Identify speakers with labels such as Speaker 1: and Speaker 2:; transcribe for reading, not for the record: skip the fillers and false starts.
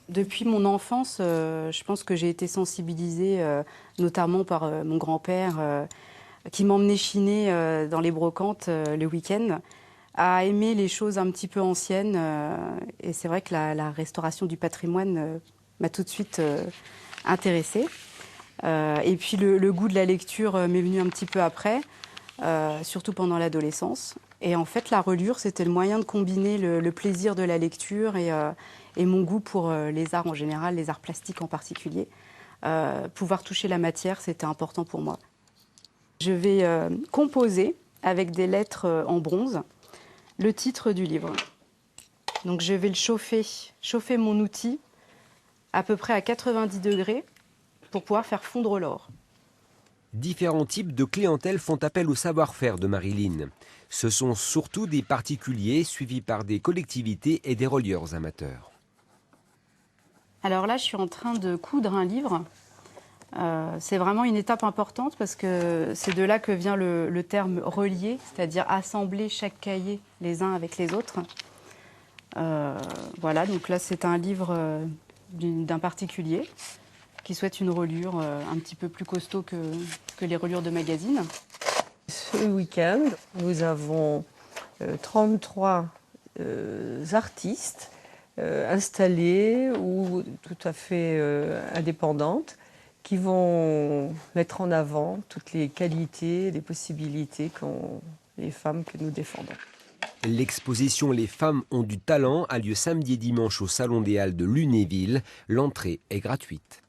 Speaker 1: Depuis mon enfance, je pense que j'ai été sensibilisée, notamment par mon grand-père, qui m'emmenait chiner dans les brocantes le week-end, à aimer les choses un petit peu anciennes. Et c'est vrai que la restauration du patrimoine m'a tout de suite intéressée. Et puis le goût de la lecture m'est venu un petit peu après, surtout pendant l'adolescence. Et en fait, la reliure, c'était le moyen de combiner le plaisir de la lecture et mon goût pour les arts en général, les arts plastiques en particulier. Pouvoir toucher la matière, c'était important pour moi. Je vais composer avec des lettres en bronze le titre du livre. Donc je vais le chauffer mon outil à peu près à 90 degrés pour pouvoir faire fondre l'or.
Speaker 2: Différents types de clientèle font appel au savoir-faire de Marilyn. Ce sont surtout des particuliers suivis par des collectivités et des relieurs amateurs.
Speaker 1: Alors là, je suis en train de coudre un livre. C'est vraiment une étape importante parce que c'est de là que vient le terme relier, c'est-à-dire assembler chaque cahier les uns avec les autres. Voilà, donc là c'est un livre d'un particulier qui souhaite une reliure un petit peu plus costaud que les reliures de magazine.
Speaker 3: Ce week-end, nous avons 33 artistes installés ou tout à fait indépendantes qui vont mettre en avant toutes les qualités, les possibilités qu'ont les femmes que nous défendons.
Speaker 2: L'exposition Les femmes ont du talent a lieu samedi et dimanche au Salon des Halles de Lunéville. L'entrée est gratuite.